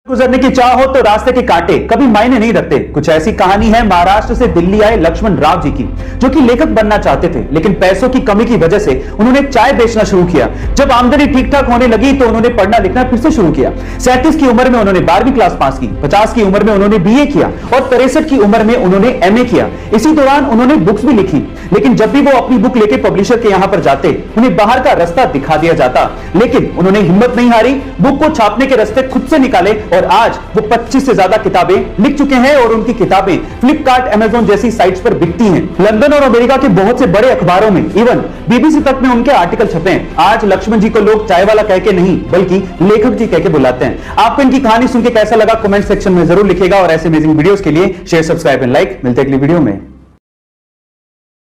गुजरने की चाह हो तो रास्ते के कांटे कभी मायने नहीं रखते। कुछ ऐसी कहानी है महाराष्ट्र से दिल्ली आए लक्ष्मण राव जी की, जो कि लेखक बनना चाहते थे, लेकिन पैसों की कमी की वजह से उन्होंने चाय बेचना शुरू किया। जब आमदनी ठीक ठाक होने लगी तो उन्होंने पढ़ना लिखना फिर से शुरू किया। 37 की उम्र में उन्होंने 12वीं क्लास पास की, 50 की उम्र में उन्होंने बीए किया और 63 की उम्र में उन्होंने एमए किया। इसी दौरान उन्होंने बुक्स भी लिखी, लेकिन जब भी वो अपनी बुक लेके पब्लिशर के यहां पर जाते, उन्हें बाहर का रास्ता दिखा दिया जाता, लेकिन उन्होंने हिम्मत नहीं हारी, बुक को छापने के रास्ते खुद से निकाले और आज वो 25 से ज्यादा किताबें लिख चुके हैं और उनकी किताबें फ्लिपकार्ट, अमेज़न जैसी साइट्स पर बिकती हैं। लंदन और अमेरिका के बहुत से बड़े अखबारों में, इवन बीबीसी तक में उनके आर्टिकल छपे हैं। आज लक्ष्मण जी को लोग चाय वाला कह के नहीं बल्कि लेखक जी कह के बुलाते हैं। आपको इनकी कहानी सुन के कैसा लगा कमेंट सेक्शन में जरूर लिखेगा और ऐसे अमेजिंग वीडियोस के लिए शेयर, सब्सक्राइब एंड लाइक। मिलते हैं अगली वीडियो में।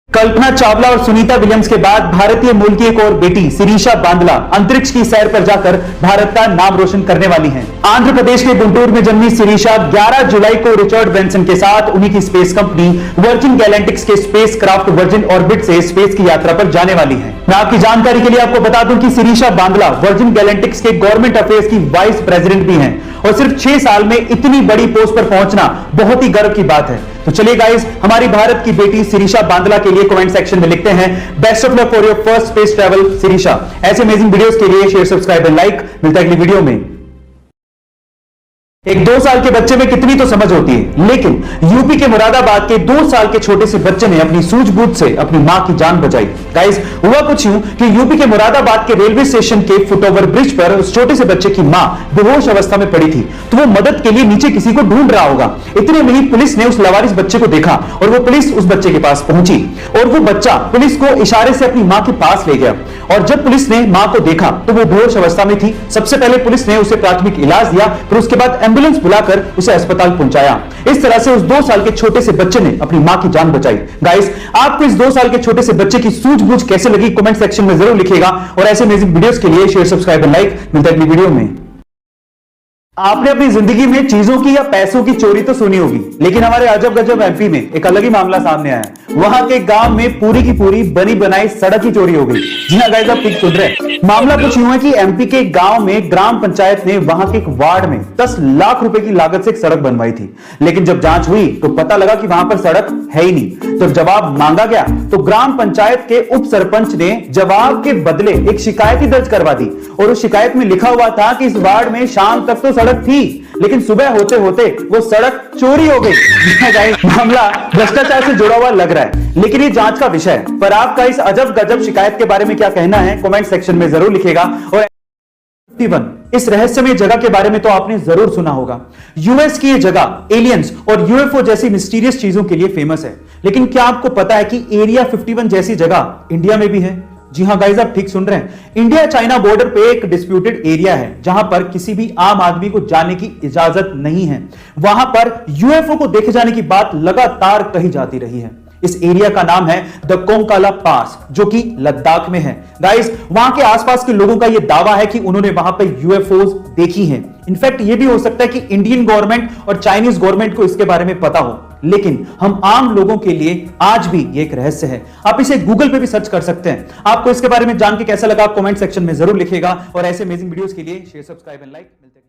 कल्पना चावला और सुनीता विलियम्स के बाद भारतीय मूल की एक और बेटी शिरीषा बांदला अंतरिक्ष की सैर पर जाकर भारत का नाम रोशन करने वाली हैं। आंध्र प्रदेश के गुंटूर में जन्मी शिरीषा 11 जुलाई को रिचर्ड ब्रैंसन के साथ उन्हीं की स्पेस कंपनी वर्जिन गैलेक्टिक्स के स्पेस क्राफ्ट वर्जिन ऑर्बिट से स्पेस की यात्रा पर जाने वाली है। मैं आपकी जानकारी के लिए आपको बता दूं कि शिरीषा बांदला वर्जिन गैलेक्टिक्स के गवर्नमेंट अफेयर्स की वाइस प्रेसिडेंट भी हैं और सिर्फ 6 साल में इतनी बड़ी पोस्ट पर पहुंचना बहुत ही गर्व की बात है। तो चलिए गाइस, हमारी भारत की बेटी शिरीषा बांदला के लिए कमेंट सेक्शन में लिखते हैं best of luck for your first space travel Shirisha. ऐसे अमेजिंग वीडियोस के लिए शेयर, सब्सक्राइब एंड लाइक। मिलता है अगली वीडियो में। एक 2 साल के बच्चे में कितनी तो समझ होती है, लेकिन यूपी के मुरादाबाद के 2 साल के छोटे से बच्चे ने अपनी सूझबूझ से अपनी मां की जान बचाई। गाइस, हुआ कुछ यूं कि यूपी के मुरादाबाद के रेलवे स्टेशन के फुटओवर ब्रिज पर उस छोटे से बच्चे की मां बेहोश अवस्था में पड़ी थी, तो वो मदद के लिए नीचे किसी को ढूंढ रहा होगा। इतने में ही पुलिस ने उस लवारिस बच्चे को देखा और वो पुलिस उस बच्चे के पास पहुंची और वो बच्चा पुलिस को इशारे से अपनी मां के पास ले गया। और जब पुलिस ने मां को देखा तो वो बेहोश अवस्था में थी। सबसे पहले पुलिस ने उसे प्राथमिक इलाज दिया, फिर उसके बाद एम्बुलेंस बुलाकर उसे अस्पताल पहुंचाया। इस तरह से उस 2 साल के छोटे से बच्चे ने अपनी मां की जान बचाई। गाइस, आपको इस 2 साल के छोटे से बच्चे की सूझबूझ कैसे लगी कमेंट सेक्शन में जरूर लिखिएगा और ऐसे अमेजिंग वीडियोस के लिए शेयर, सब्सक्राइब एंड लाइक। मिलता है अगली वीडियो में। आपने अपनी जिंदगी में चीजों की या पैसों की चोरी तो सुनी होगी, लेकिन हमारे अजब गजब एमपी में एक अलग ही मामला सामने आया। वहां के गांव में पूरी की पूरी बनी बनाई सड़क की चोरी हो गई। जी हां गाइस, आप ठीक सुन रहे हैं। मामला कुछ यूं है कि एमपी के गांव में ग्राम पंचायत ने वहां के एक वार्ड में 10 लाख रुपए की लागत से एक सड़क बनवाई थी, लेकिन जब जांच हुई तो पता लगा कि वहां पर सड़क है ही नहीं। तो जवाब मांगा गया तो ग्राम पंचायत के उप सरपंच ने जवाब के बदले एक शिकायत ही दर्ज करवा दी और उस शिकायत में लिखा हुआ था कि इस वार्ड में शाम तक तो सड़क थी, लेकिन सुबह होते होते वो सड़क चोरी हो गई। मामला भ्रष्टाचार से जुड़ा हुआ लग रहा है, लेकिन ये जांच का विषय है। पर आपका इस अजब गजब शिकायत के बारे में क्या कहना है कमेंट सेक्शन में जरूर लिखेगा। और 51 इस रहस्यमय जगह के बारे में तो आपने जरूर सुना होगा। यूएस की ये जगह एलियंस और यूएफओ जैसी मिस्टीरियस चीजों के लिए फेमस है, लेकिन क्या आपको पता है कि एरिया 51 जैसी जगह इंडिया में भी है? जी हां गाइस, आप ठीक सुन रहे हैं। इंडिया चाइना बॉर्डर पे एक डिस्प्यूटेड एरिया है जहां पर किसी भी आम आदमी को जाने की इजाजत नहीं है। वहां पर यूएफओ को देखे जाने की बात लगातार कही जाती रही है। इस एरिया का नाम है द कोंकाला पास, जो कि लद्दाख में है। गाइस, वहां के आसपास के लोगों का यह दावा है कि उन्होंने वहां पर यूएफओज देखी हैं। इनफैक्ट यह भी हो सकता है कि इंडियन गवर्नमेंट और चाइनीज गवर्नमेंट को इसके बारे में पता हो, लेकिन हम आम लोगों के लिए आज भी ये एक रहस्य है। आप इसे गूगल पे भी सर्च कर सकते हैं। आपको इसके बारे में जान के कैसा लगा कमेंट सेक्शन में जरूर लिखिएगा और ऐसे अमेजिंग वीडियोस के लिए शेयर, सब्सक्राइब एंड लाइक। मिलते हैं।